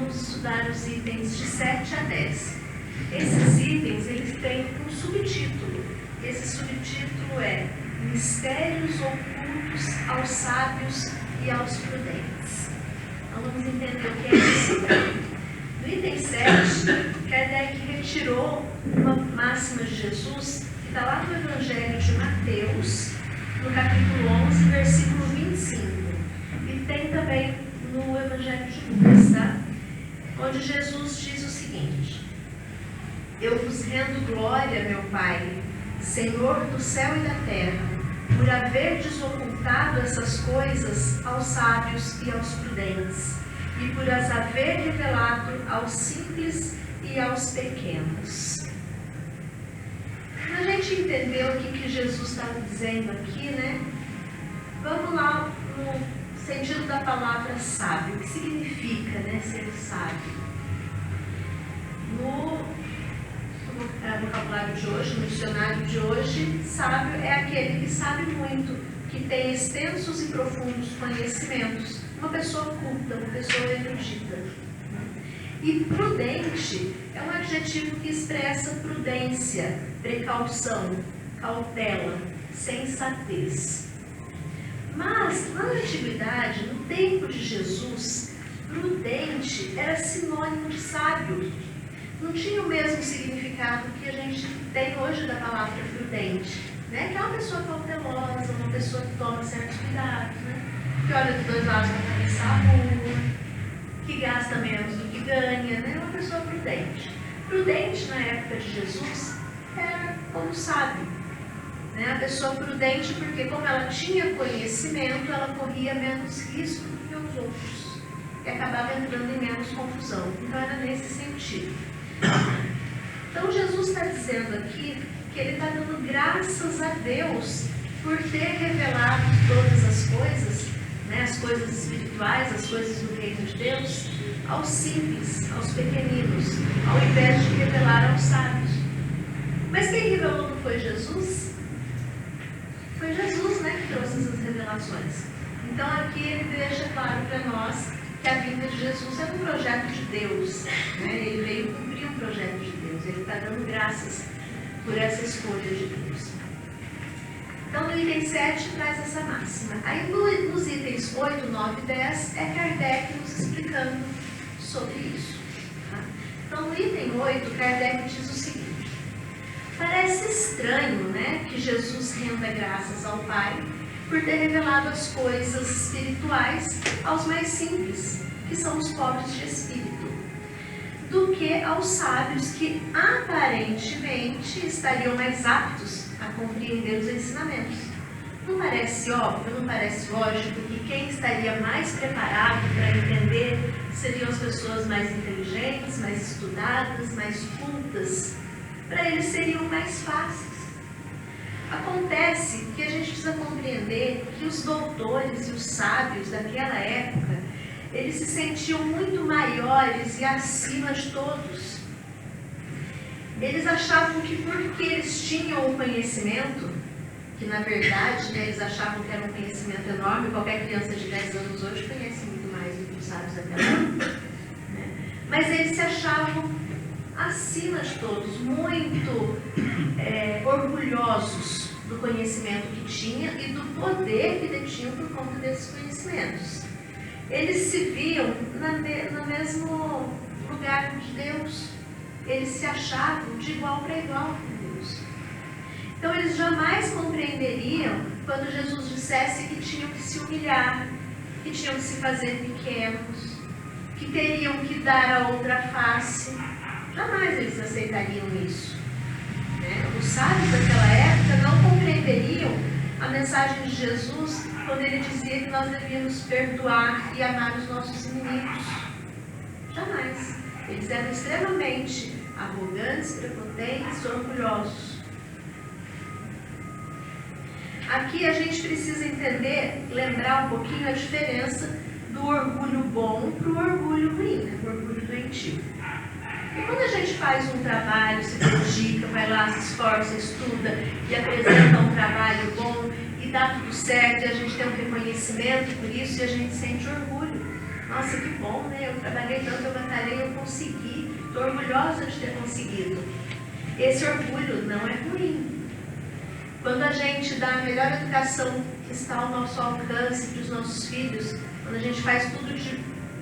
vamos estudar os itens de 7 a 10. Esses itens, eles têm um subtítulo. Esse subtítulo é Mistérios ocultos aos sábios e aos prudentes. Então vamos entender o que é isso. No item 7, Kardec retirou uma máxima de Jesus que está lá no Evangelho de Mateus, no capítulo 11, versículo 25. E tem também no Evangelho de Lucas, tá? Onde Jesus diz o seguinte: Eu vos rendo glória, meu Pai, Senhor do céu e da terra, por haverdes ocultado essas coisas aos sábios e aos prudentes, e por as haver revelado aos simples e aos pequenos. Para a gente entender o que Jesus estava dizendo aqui, né? Vamos lá no sentido da palavra sábio. O que significa, né, ser sábio? No vocabulário de hoje, no dicionário de hoje, sábio é aquele que sabe muito, que tem extensos e profundos conhecimentos, uma pessoa culta, uma pessoa erudita. E prudente é um adjetivo que expressa prudência, precaução, cautela, sensatez. Mas, na antiguidade, no tempo de Jesus, prudente era sinônimo de sábio. Não tinha o mesmo significado que a gente tem hoje da palavra prudente, né? Que é uma pessoa cautelosa, uma pessoa que toma certos cuidados, né? Que olha dos dois lados para atravessar a rua, que gasta menos do que ganha, né? Uma pessoa prudente. Prudente na época de Jesus era como sábio, né? A pessoa prudente porque, como ela tinha conhecimento, ela corria menos risco do que os outros e acabava entrando em menos confusão. Então era nesse sentido. Então Jesus está dizendo aqui que ele está dando graças a Deus por ter revelado todas as coisas, né, as coisas espirituais, as coisas do reino de Deus, aos simples, aos pequeninos, ao invés de revelar aos sábios. Mas quem revelou não foi Jesus? Foi Jesus, né, que trouxe essas revelações. Então aqui ele deixa claro para nós que a vinda de Jesus é um projeto de Deus, né? Ele veio cumprir um projeto de Deus, ele está dando graças por essa escolha de Deus. Então no item 7 traz essa máxima. Aí nos itens 8, 9 e 10 é Kardec nos explicando sobre isso. Tá? Então no item 8, Kardec diz o seguinte: parece estranho, né, que Jesus renda graças ao Pai por ter revelado as coisas espirituais aos mais simples, que são os pobres de espírito, do que aos sábios que aparentemente estariam mais aptos a compreender os ensinamentos. Não parece óbvio, não parece lógico que quem estaria mais preparado para entender seriam as pessoas mais inteligentes, mais estudadas, mais cultas? Para eles seriam mais fáceis. Acontece que a gente precisa compreender que os doutores e os sábios daquela época, eles se sentiam muito maiores e acima de todos. Eles achavam que porque eles tinham um conhecimento, que na verdade, né, eles achavam que era um conhecimento enorme, qualquer criança de 10 anos hoje conhece muito mais do que os sábios daquela época, né? Mas eles se achavam acima de todos, muito orgulhosos do conhecimento que tinha e do poder que detinham por conta desses conhecimentos. Eles se viam no mesmo lugar de Deus, eles se achavam de igual para igual com Deus. Então eles jamais compreenderiam quando Jesus dissesse que tinham que se humilhar, que tinham que se fazer pequenos, que teriam que dar a outra face. Jamais eles aceitariam isso. Né? Os sábios daquela época não compreenderiam a mensagem de Jesus quando ele dizia que nós devíamos perdoar e amar os nossos inimigos. Jamais. Eles eram extremamente arrogantes, prepotentes, orgulhosos. Aqui a gente precisa entender, lembrar um pouquinho a diferença do orgulho bom para o orgulho ruim, né? O orgulho doentio. E quando a gente faz um trabalho, se dedica, vai lá, se esforça, estuda e apresenta um trabalho bom e dá tudo certo e a gente tem um reconhecimento por isso e a gente sente orgulho. nossa, que bom, né? Eu trabalhei tanto, eu batalhei, eu consegui, estou orgulhosa de ter conseguido. Esse orgulho não é ruim. Quando a gente dá a melhor educação que está ao nosso alcance para os nossos filhos, quando a gente faz tudo de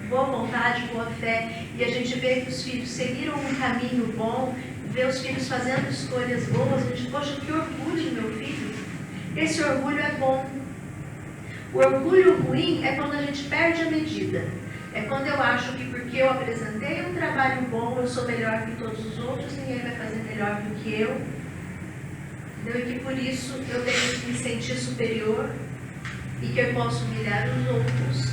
boa vontade, boa fé, e a gente vê que os filhos seguiram um caminho bom, vê os filhos fazendo escolhas boas, a gente, poxa, que orgulho do meu filho. Esse orgulho é bom. O orgulho ruim é quando a gente perde a medida. É quando eu acho que porque eu apresentei um trabalho bom, eu sou melhor que todos os outros, ninguém vai fazer melhor do que eu. E que por isso eu tenho que me sentir superior e que eu posso humilhar os outros.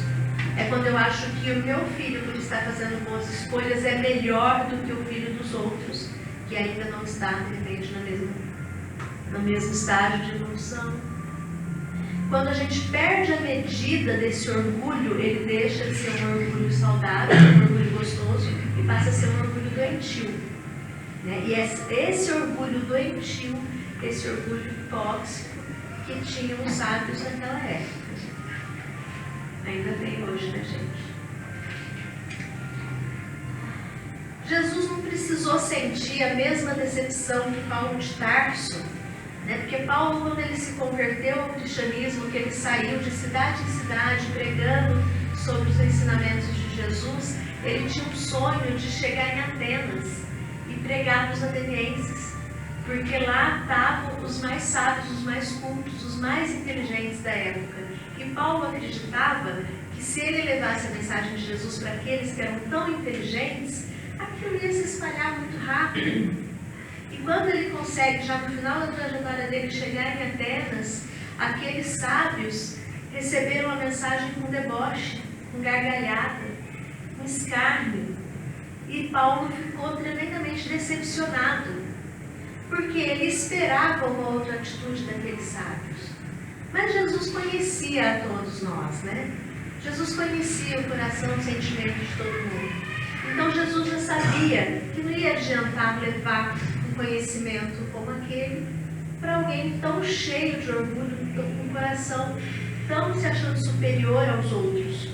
É quando eu acho que o meu filho, por estar fazendo boas escolhas, é melhor do que o filho dos outros, que ainda não está, de repente, no mesmo estágio de evolução. Quando a gente perde a medida desse orgulho, ele deixa de ser um orgulho saudável, um orgulho gostoso, e passa a ser um orgulho doentio. Né? E esse orgulho doentio, esse orgulho tóxico que tinham os sábios naquela época. Ainda tem hoje, né, gente? Jesus não precisou sentir a mesma decepção que Paulo de Tarso, né? Porque Paulo, quando ele se converteu ao cristianismo, que ele saiu de cidade em cidade pregando sobre os ensinamentos de Jesus, ele tinha um sonho de chegar em Atenas e pregar para os atenienses, porque lá estavam os mais sábios, os mais cultos, os mais inteligentes da época. E Paulo acreditava que se ele levasse a mensagem de Jesus para aqueles que eram tão inteligentes, aquilo ia se espalhar muito rápido. E quando ele consegue, já no final da trajetória dele, chegar em Atenas, aqueles sábios receberam a mensagem com deboche, com gargalhada, com escárnio. E Paulo ficou tremendamente decepcionado, porque ele esperava uma outra atitude daqueles sábios. Mas Jesus conhecia a todos nós, né? Jesus conhecia o coração e o sentimento de todo mundo. Então Jesus já sabia que não ia adiantar levar um conhecimento como aquele para alguém tão cheio de orgulho, com um coração tão se achando superior aos outros.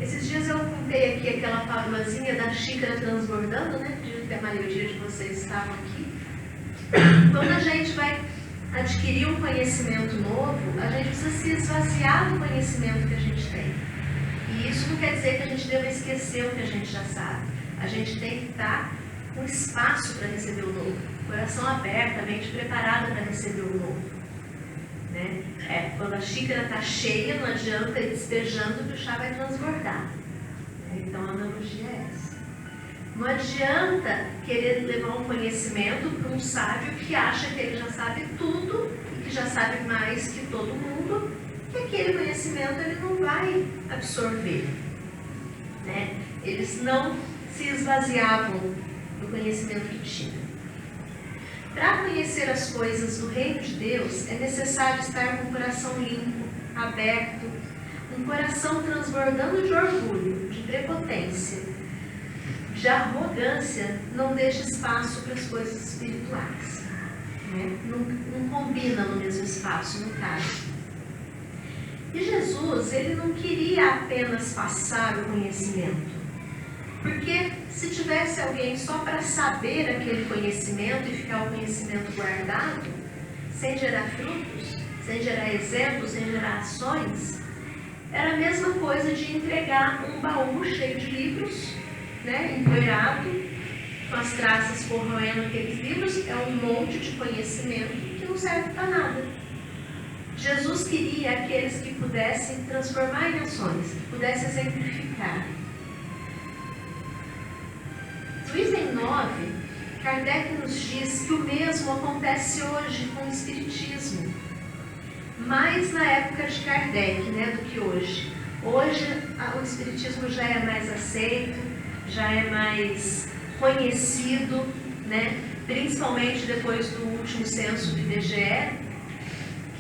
Esses dias eu contei aqui aquela fabulazinha da xícara transbordando, né? Acredito que a maioria de vocês estavam aqui. Quando a gente vai adquirir um conhecimento novo, a gente precisa se esvaziar do conhecimento que a gente tem. E isso não quer dizer que a gente deva esquecer o que a gente já sabe. A gente tem que estar com espaço para receber o novo, coração aberto, a mente preparada para receber o novo. Né? Quando a xícara está cheia, não adianta ir despejando que o chá vai transbordar. Então a analogia é essa. Não adianta querer levar um conhecimento para um sábio que acha que ele já sabe tudo e que já sabe mais que todo mundo, que aquele conhecimento ele não vai absorver. Né? Eles não se esvaziavam do conhecimento que tinham. Para conhecer as coisas do reino de Deus, é necessário estar com o coração limpo, aberto, um coração transbordando de orgulho, de prepotência, de arrogância, não deixa espaço para as coisas espirituais. Né? Não combina no mesmo espaço, no caso. E Jesus, ele não queria apenas passar o conhecimento. Porque se tivesse alguém só para saber aquele conhecimento e ficar o conhecimento guardado, sem gerar frutos, sem gerar exemplos, sem gerar ações, era a mesma coisa de entregar um baú cheio de livros, né, empoeirado, com as traças corroendo aqueles livros, é um monte de conhecimento que não serve para nada. Jesus queria aqueles que pudessem transformar em ações, que pudessem exemplificar. No item 9, Kardec nos diz que o mesmo acontece hoje com o Espiritismo, mais na época de Kardec, né, do que hoje. Hoje o Espiritismo já é mais aceito, já é mais conhecido, né, principalmente depois do último censo do IBGE,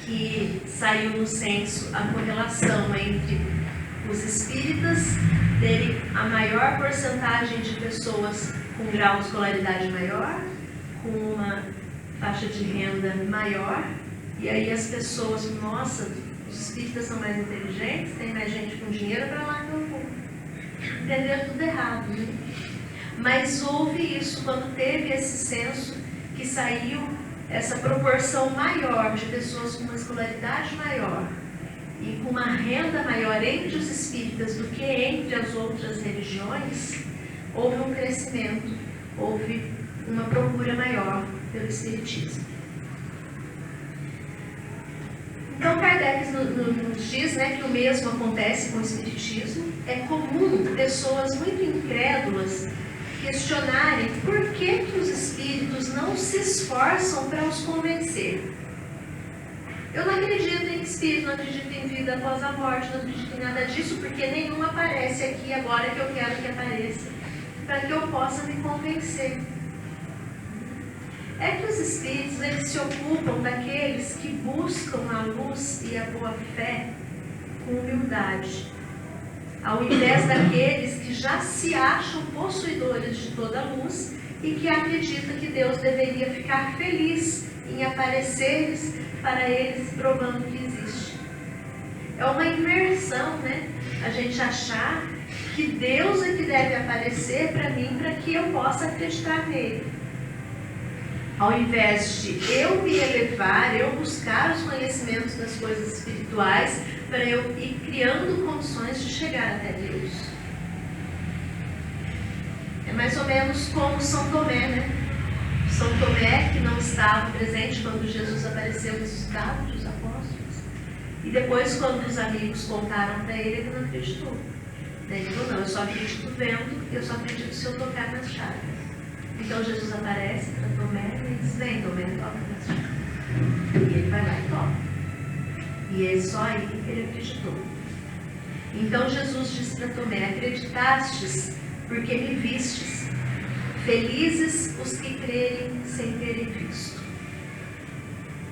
que saiu no censo a correlação entre os espíritas terem a maior porcentagem de pessoas com grau de escolaridade maior, com uma faixa de renda maior, e aí as pessoas, nossa, Os espíritas são mais inteligentes, tem mais gente com dinheiro, para lá que eu vou. Entenderam tudo errado, né? Mas houve isso quando teve esse censo que saiu essa proporção maior de pessoas com uma escolaridade maior e com uma renda maior entre os espíritas do que entre as outras religiões. Houve um crescimento, houve uma procura maior pelo espiritismo. Então Kardec nos diz, né, que o mesmo acontece com o espiritismo. É comum pessoas muito incrédulas questionarem por que os espíritos não se esforçam para os convencer. Eu não acredito em espírito, não acredito em vida após a morte, não acredito em nada disso, porque nenhum aparece aqui agora que eu quero que apareça, para que eu possa me convencer. É que os espíritos, eles se ocupam daqueles que buscam a luz e a boa fé com humildade, ao invés daqueles que já se acham possuidores de toda a luz e que acreditam que Deus deveria ficar feliz em aparecer para eles, provando que existe. É uma inversão, né? A gente achar que Deus é que deve aparecer para mim para que eu possa acreditar nele. Ao invés de eu me elevar, eu buscar os conhecimentos das coisas espirituais, para eu ir criando condições de chegar até Deus. É mais ou menos como São Tomé, né? São Tomé, que não estava presente quando Jesus apareceu ressuscitado dos apóstolos. E depois, quando os amigos contaram para ele, ele não acreditou. Daí ele falou, não, eu só acredito vendo, eu só acredito se eu tocar nas chagas. Então Jesus aparece para Tomé e diz, vem Tomé, toca nas chagas. E ele vai lá e toca. E é só aí que ele acreditou. Então Jesus disse para Tomé, acreditastes porque me vistes. Felizes os que crerem sem terem visto.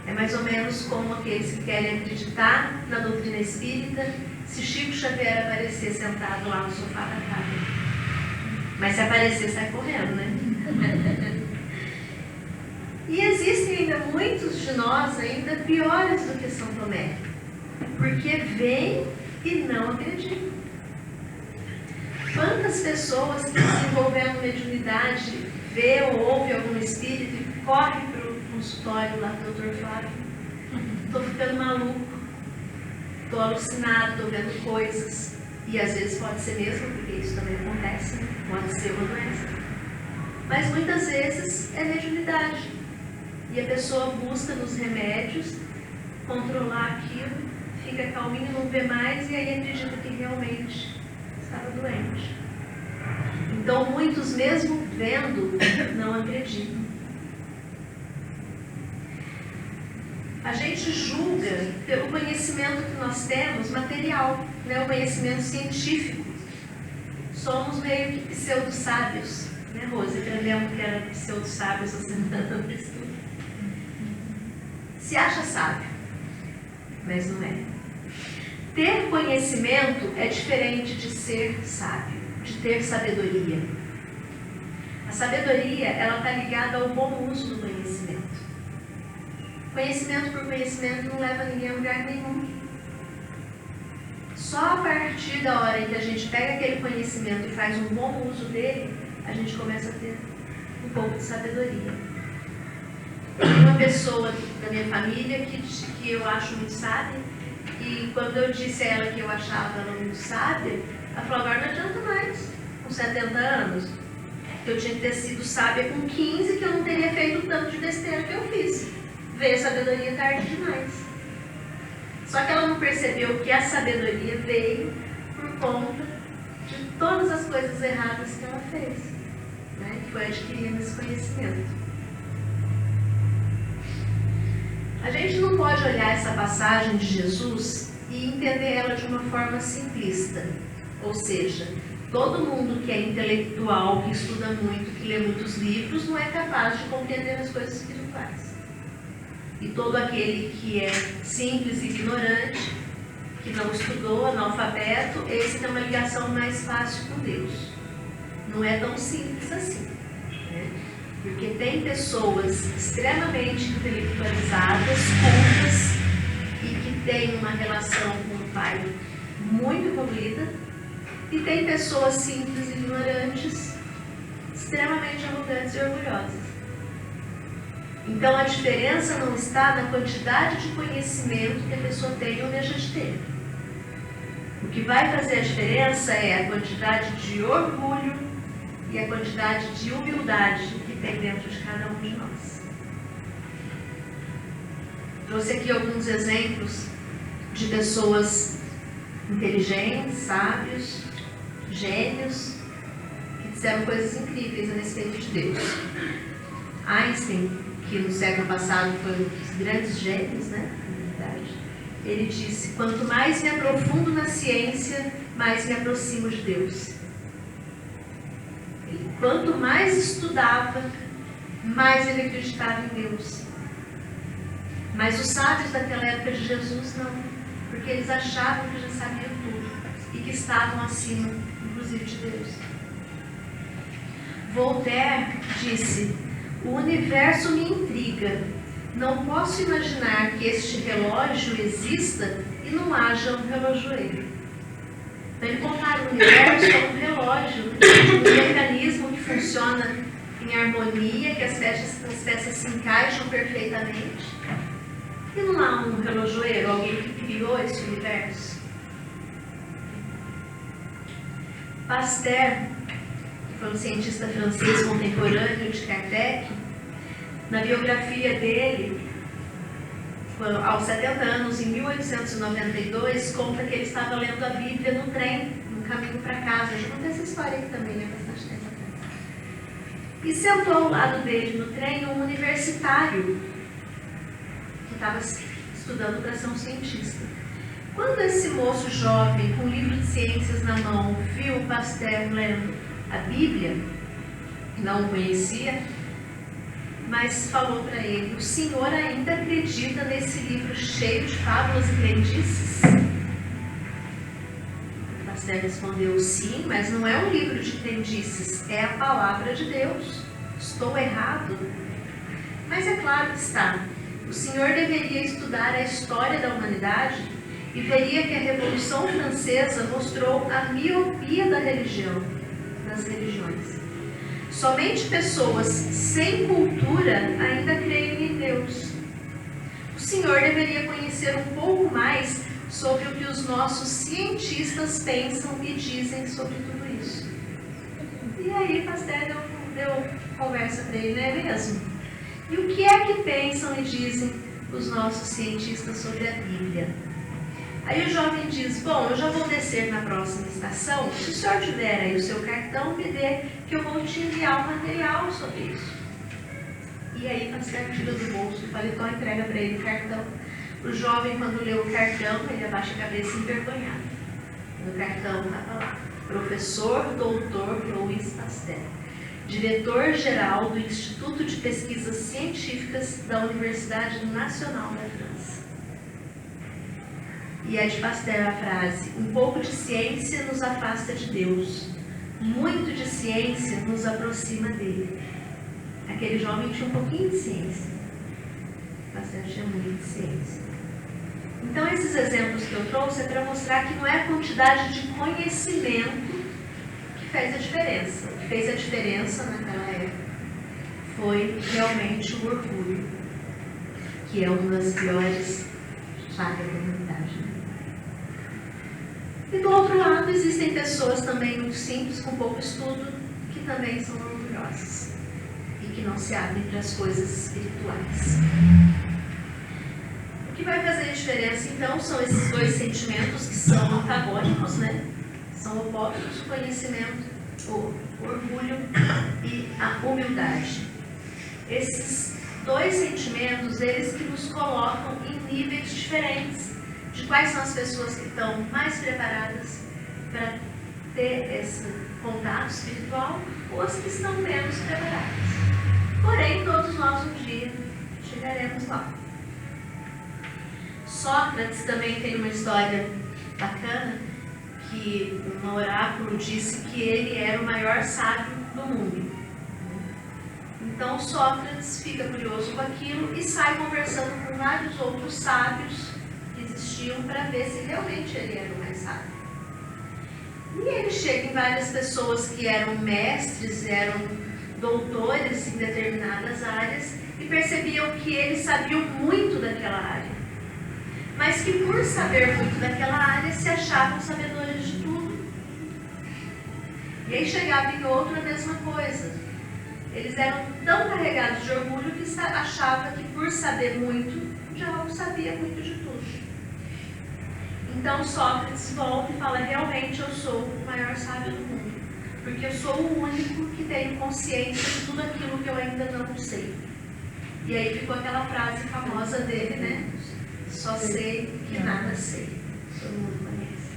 É mais ou menos como aqueles que querem acreditar na doutrina espírita se Chico Xavier aparecer sentado lá no sofá da casa. Mas se aparecer, sai correndo, né? E existem ainda muitos de nós ainda piores do que São Tomé, porque veem e não acreditam. Quantas pessoas que desenvolvendo mediunidade vê ou ouve algum espírito e corre para o consultório lá do Dr. Flávio? Estou ficando maluco, estou alucinado, estou vendo coisas. E às vezes pode ser mesmo, porque isso também acontece, né? Pode ser uma doença. Mas muitas vezes é mediunidade. E a pessoa busca nos remédios controlar aquilo, fica calminho, não vê mais e aí acredita que realmente estava doente. Então muitos, mesmo vendo, não acreditam. A gente julga pelo conhecimento que nós temos material, né? O conhecimento científico. Somos meio que pseudo-sábios, né, Rose? Aprendemos que era pseudo-sábio essa semana no estudo. Se acha sábio, mas não é. Ter conhecimento é diferente de ser sábio, de ter sabedoria. A sabedoria, ela está ligada ao bom uso do conhecimento. Conhecimento por conhecimento não leva ninguém a lugar nenhum. Só a partir da hora em que a gente pega aquele conhecimento e faz um bom uso dele, a gente começa a ter um pouco de sabedoria. Eu tenho uma pessoa da minha família que eu acho muito sábia, e quando eu disse a ela que eu achava ela muito sábia, ela falou, agora não adianta mais, com 70 anos, que eu tinha que ter sido sábia com 15, que eu não teria feito o tanto de besteira que eu fiz. Veio a sabedoria tarde demais. Só que ela não percebeu que a sabedoria veio por conta de todas as coisas erradas que ela fez, né? Que foi adquirindo esse conhecimento. A gente não pode olhar essa passagem de Jesus e entender ela de uma forma simplista. Ou seja, todo mundo que é intelectual, que estuda muito, que lê muitos livros, não é capaz de compreender as coisas espirituais. E todo aquele que é simples e ignorante, que não estudou, analfabeto, esse tem uma ligação mais fácil com Deus. Não é tão simples assim, né? Porque tem pessoas extremamente intelectualizadas, cultas, e que tem uma relação com o Pai muito evoluída, e tem pessoas simples e ignorantes, extremamente arrogantes e orgulhosas. Então a diferença não está na quantidade de conhecimento que a pessoa tem ou deixa de ter. O que vai fazer a diferença é a quantidade de orgulho e a quantidade de humildade que tem dentro de cada um de nós. Trouxe aqui alguns exemplos de pessoas inteligentes, sábios, gênios, que disseram coisas incríveis a respeito de Deus. Einstein, que no século passado foi um dos grandes gênios, né, na verdade, ele disse: quanto mais me aprofundo na ciência, mais me aproximo de Deus. Quanto mais estudava, mais ele acreditava em Deus. Mas os sábios daquela época de Jesus não, porque eles achavam que já sabiam tudo e que estavam acima, inclusive, de Deus. Voltaire disse: o universo me intriga. Não posso imaginar que este relógio exista e não haja um relojoeiro. Então ele compara o universo como um relógio, um mecanismo que funciona em harmonia, que as peças se encaixam perfeitamente. E não há um relojoeiro, alguém que criou esse universo. Pasteur, que foi um cientista francês contemporâneo de Kardec, na biografia dele, aos 70 anos, em 1892, conta que ele estava lendo a Bíblia no trem, no caminho para casa. Eu já contei essa história aqui também, né? Bastante tempo atrás. E sentou ao lado dele no trem um universitário que estava estudando para ser um cientista. Quando esse moço jovem, com um livro de ciências na mão, viu o Pasteur lendo a Bíblia, não o conhecia, mas falou para ele: o senhor ainda acredita nesse livro cheio de fábulas e crendices? O Pasteur respondeu: sim, mas não é um livro de crendices, é a palavra de Deus. Estou errado? Mas é claro que está. O senhor deveria estudar a história da humanidade e veria que a Revolução Francesa mostrou a miopia da religião, das religiões. Somente pessoas sem cultura ainda creem em Deus. O senhor deveria conhecer um pouco mais sobre o que os nossos cientistas pensam e dizem sobre tudo isso. E aí Pasteur deu conversa para ele, não é mesmo? E o que é que pensam e dizem os nossos cientistas sobre a Bíblia? Aí o jovem diz: bom, eu já vou descer na próxima estação. Se o senhor tiver aí o seu cartão, me dê, que eu vou te enviar o material sobre isso. E aí Pasteur tira do bolso o paletó e entrega para ele o cartão. O jovem, quando lê o cartão, ele abaixa a cabeça envergonhado. No cartão estava lá: professor doutor Louis Pasteur, diretor-geral do Instituto de Pesquisas Científicas da Universidade Nacional da França. E é de Pasteur a frase: um pouco de ciência nos afasta de Deus, muito de ciência nos aproxima dele. Aquele jovem tinha um pouquinho de ciência, Pasteur tinha muito de ciência. Então esses exemplos que eu trouxe é para mostrar que não é a quantidade de conhecimento que fez a diferença. O que fez a diferença naquela época foi realmente o orgulho, que é uma das piores falhas da humanidade. E do outro lado, existem pessoas também muito simples, com pouco estudo, que também são orgulhosas e que não se abrem para as coisas espirituais. O que vai fazer a diferença, então, são esses dois sentimentos que são antagônicos, né? São opostos: o conhecimento, o orgulho e a humildade. Esses dois sentimentos, eles que nos colocam em níveis diferentes de quais são as pessoas que estão mais preparadas para ter esse contato espiritual ou as que estão menos preparadas. Porém, todos nós um dia chegaremos lá. Sócrates também tem uma história bacana, que um oráculo disse que ele era o maior sábio do mundo. Então Sócrates fica curioso com aquilo e sai conversando com vários outros sábios que existiam para ver se realmente ele era o mais sábio. E ele chega em várias pessoas que eram mestres, eram doutores em determinadas áreas e percebiam que eles sabiam muito daquela área, mas que por saber muito daquela área se achavam sabedores de tudo. E aí chegava em outro a mesma coisa. Eles eram tão carregados de orgulho que achavam que por saber muito, já sabia muito de tudo. Então Sócrates volta e fala: realmente eu sou o maior sábio do mundo, porque eu sou o único que tenho consciência de tudo aquilo que eu ainda não sei. E aí ficou aquela frase famosa dele, né? Só sei que nada sei. Todo mundo conhece.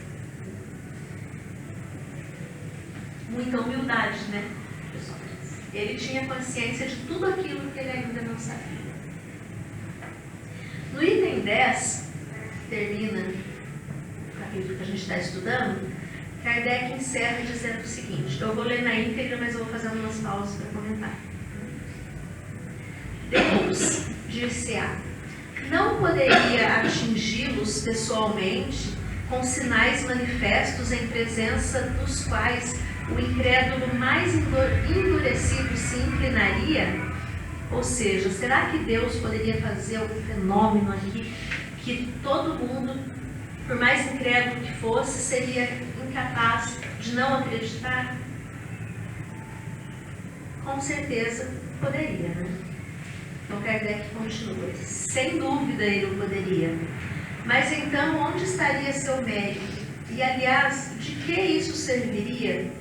Muita humildade, né? De Sócrates. Ele tinha consciência de tudo aquilo que ele ainda não sabia. No item 10, termina o capítulo que a gente está estudando, Kardec encerra dizendo o seguinte: eu vou ler na íntegra, mas eu vou fazer umas pausas para comentar. Deus, dir-se-á, não poderia atingi-los pessoalmente com sinais manifestos em presença dos quais o incrédulo mais endurecido se inclinaria? Ou seja, será que Deus poderia fazer algum fenômeno aqui que todo mundo, por mais incrédulo que fosse, seria incapaz de não acreditar? Com certeza poderia, né? Então Kardec continua: sem dúvida ele o poderia. Mas então onde estaria seu mérito? E aliás, de que isso serviria?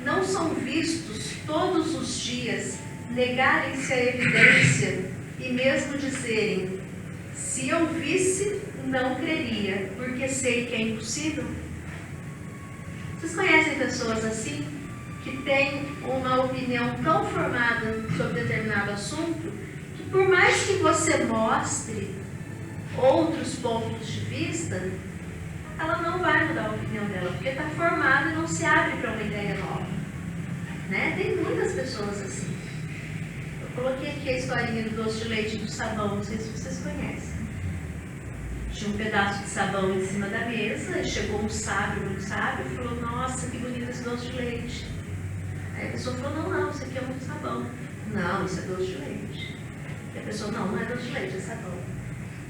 Não são vistos todos os dias negarem-se à evidência e mesmo dizerem: se eu visse, não creria, porque sei que é impossível? Vocês conhecem pessoas assim, que têm uma opinião tão formada sobre determinado assunto, que por mais que você mostre outros pontos de vista, ela não vai mudar a opinião dela, porque está formada e não se abre para uma ideia nova, né? Tem muitas pessoas assim. Eu coloquei aqui a historinha do doce de leite e do sabão, não sei se vocês conhecem. Tinha um pedaço de sabão em cima da mesa, e chegou um sábio, muito sábio, e falou: nossa, que bonito esse doce de leite. Aí a pessoa falou: não, isso aqui é um sabão. Não, isso é doce de leite. E a pessoa: não é doce de leite, é sabão.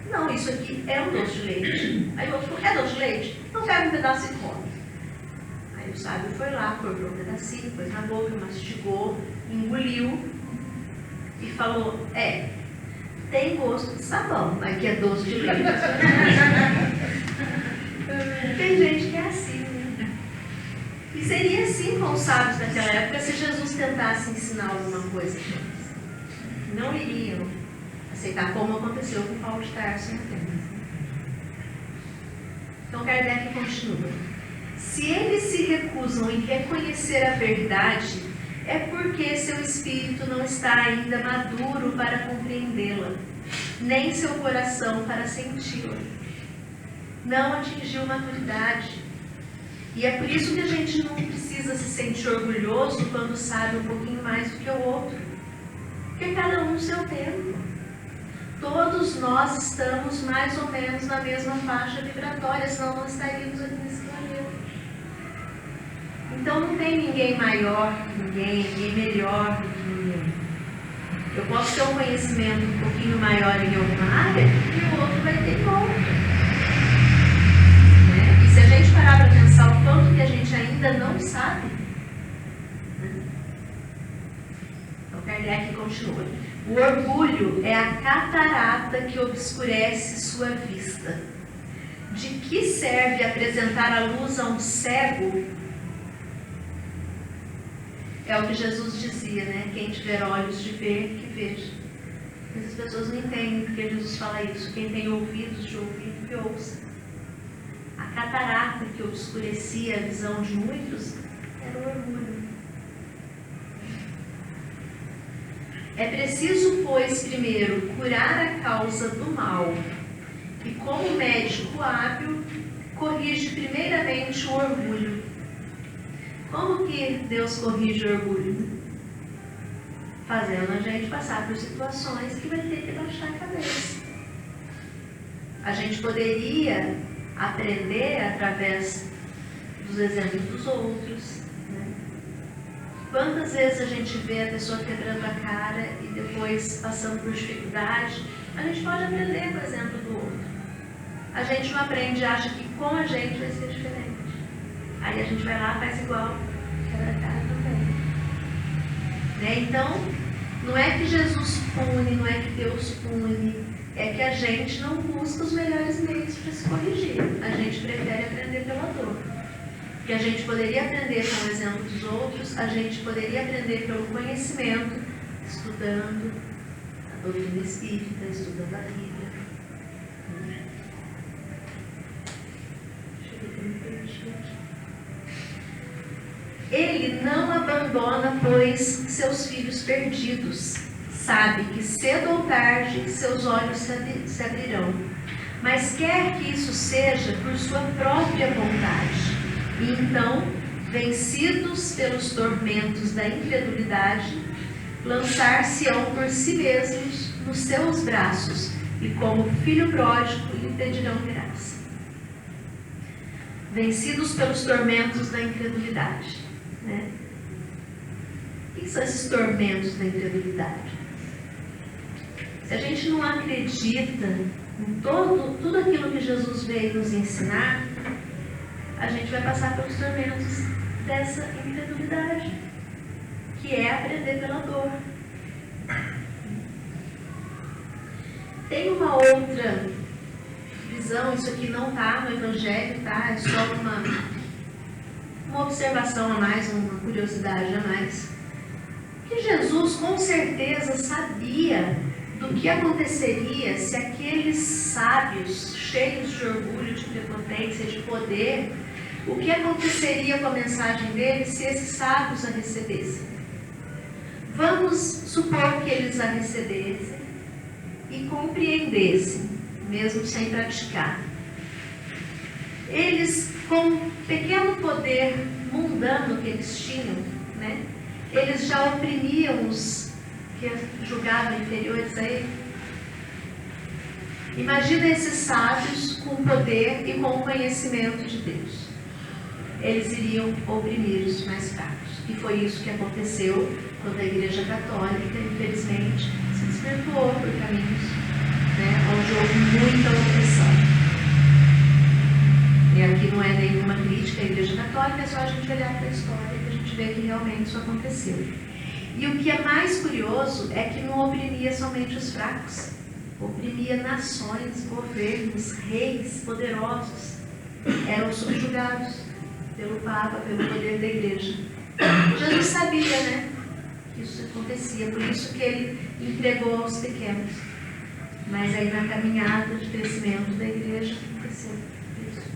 Não, isso aqui é um doce de leite. Aí o outro falou: é doce de leite? Então pega um pedaço e come. Aí o sábio foi lá, cortou um pedacinho, pôs na boca, mastigou, engoliu e falou: tem gosto de sabão, mas que é doce de leite. Tem gente que é assim, né? E seria assim com os sábios daquela época se Jesus tentasse ensinar alguma coisa. Não iriam aceitar, como aconteceu com Paulo de Tarso em Atenas. Então Kardec continua: se eles se recusam em reconhecer a verdade, é porque seu espírito não está ainda maduro para compreendê-la, nem seu coração para senti-la. Não atingiu maturidade. E é por isso que a gente não precisa se sentir orgulhoso quando sabe um pouquinho mais do que o outro. Porque cada um no seu tempo. Todos nós estamos mais ou menos na mesma faixa vibratória, senão não estaríamos aqui nesse planeta. Então não tem ninguém maior que ninguém, ninguém melhor do que ninguém. Eu posso ter um conhecimento um pouquinho maior em alguma área e o outro vai ter em outra. Né? E se a gente parar para pensar o quanto que a gente ainda não sabe, né? Então Kardec continua: o orgulho é a catarata que obscurece sua vista. De que serve apresentar a luz a um cego? É o que Jesus dizia, né? Quem tiver olhos de ver, que veja. Mas as pessoas não entendem porque Jesus fala isso. Quem tem ouvidos de ouvir, que ouça. A catarata que obscurecia a visão de muitos era o orgulho. É preciso, pois, primeiro curar a causa do mal. E como médico hábil, corrige primeiramente o orgulho. Como que Deus corrige o orgulho? Fazendo a gente passar por situações que vai ter que baixar a cabeça. A gente poderia aprender através dos exemplos dos outros, né? Quantas vezes a gente vê a pessoa quebrando a cara e depois passando por dificuldade? A gente pode aprender com o exemplo do outro. A gente não aprende e acha que com a gente vai ser diferente. Aí a gente vai lá, faz igual, quebra a cara também. Né? Então, não é que Jesus pune, não é que Deus pune, é que a gente não busca os melhores meios para se corrigir. A gente prefere aprender pela dor. Que a gente poderia aprender com o exemplo dos outros, a gente poderia aprender pelo conhecimento, estudando a doutrina espírita, estudando a Bíblia. Ele não abandona, pois, seus filhos perdidos. Sabe que cedo ou tarde seus olhos se abrirão, mas quer que isso seja por sua própria vontade. E então, vencidos pelos tormentos da incredulidade, lançar-se-ão por si mesmos nos seus braços, e como filho pródigo lhe pedirão graça. Vencidos pelos tormentos da incredulidade. Né? O que são esses tormentos da incredulidade? Se a gente não acredita em tudo aquilo que Jesus veio nos ensinar, a gente vai passar pelos tormentos dessa incredulidade, que é aprender pela dor. Tem uma outra visão, isso aqui não está no Evangelho, tá? É só uma observação a mais, uma curiosidade a mais. Que Jesus com certeza sabia do que aconteceria se aqueles sábios, cheios de orgulho, de prepotência, de poder, o que aconteceria com a mensagem dele se esses sábios a recebessem. Vamos supor que eles a recebessem e compreendessem, mesmo sem praticar. Eles, com o pequeno poder mundano que eles tinham, né, eles já oprimiam os que julgavam inferiores a ele. Imagina esses sábios com poder e com conhecimento de Deus. Eles iriam oprimir os mais fracos. E foi isso que aconteceu quando a Igreja Católica, infelizmente, se desvirtuou por caminhos, né, onde houve muita opressão. E aqui não é nenhuma crítica à Igreja Católica, é só a gente olhar para a história que a gente vê que realmente isso aconteceu. E o que é mais curioso é que não oprimia somente os fracos, oprimia nações, governos, reis poderosos, eram subjugados pelo Papa, pelo poder da Igreja. Jesus sabia, né, que isso acontecia, por isso que ele entregou aos pequenos. Mas aí na caminhada de crescimento da Igreja aconteceu isso.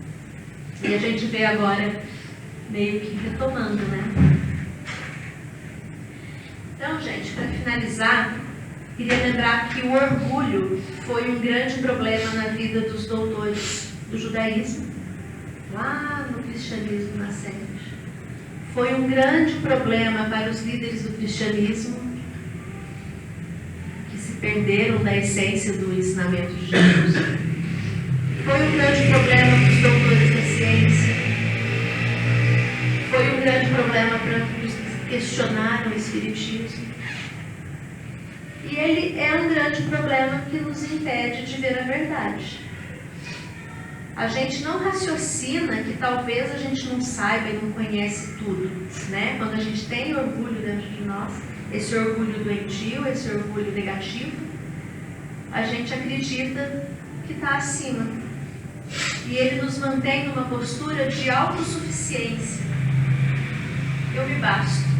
E a gente vê agora meio que retomando, né? Então, gente, para finalizar, queria lembrar que o orgulho foi um grande problema na vida dos doutores do judaísmo, lá no cristianismo nascente. Foi um grande problema para os líderes do cristianismo, que se perderam da essência do ensinamento de Jesus. Foi um grande problema para os doutores da ciência. Foi um grande problema para os que questionaram o Espiritismo. E ele é um grande problema que nos impede de ver a verdade. A gente não raciocina que talvez a gente não saiba e não conhece tudo, né? Quando a gente tem orgulho dentro de nós, esse orgulho doentio, esse orgulho negativo, a gente acredita que está acima. E ele nos mantém numa postura de autossuficiência. Eu me basto.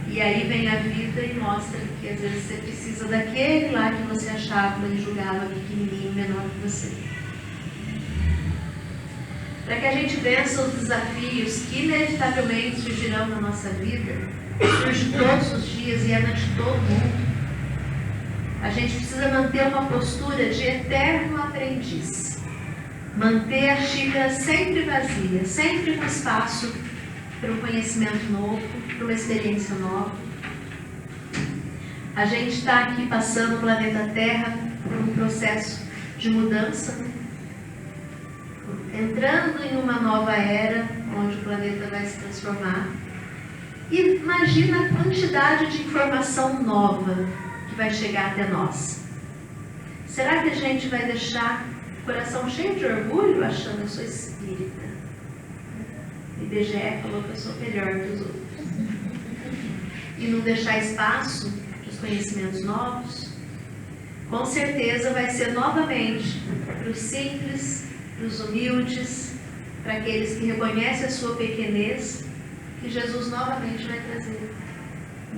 E aí vem a vida e mostra que às vezes você precisa daquele lá que você achava e julgava pequenininho, menor que você. Para que a gente vença os desafios que inevitavelmente surgirão na nossa vida, surge todos os dias e é na de todo mundo, a gente precisa manter uma postura de eterno aprendiz. Manter a xícara sempre vazia, sempre com espaço para um conhecimento novo, para uma experiência nova. A gente está aqui passando o planeta Terra por um processo de mudança, né? Entrando em uma nova era, onde o planeta vai se transformar. E imagina a quantidade de informação nova que vai chegar até nós. Será que a gente vai deixar o coração cheio de orgulho, achando que eu sou espírita? O IBGE falou que eu sou melhor que os outros. E não deixar espaço para os conhecimentos novos? Com certeza vai ser novamente para os simples, para os humildes, para aqueles que reconhecem a sua pequenez, que Jesus novamente vai trazer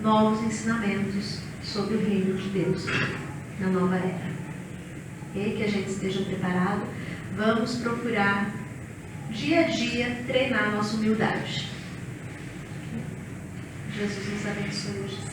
novos ensinamentos sobre o reino de Deus na nova era. E que a gente esteja preparado, vamos procurar dia a dia treinar a nossa humildade. Jesus nos abençoe hoje.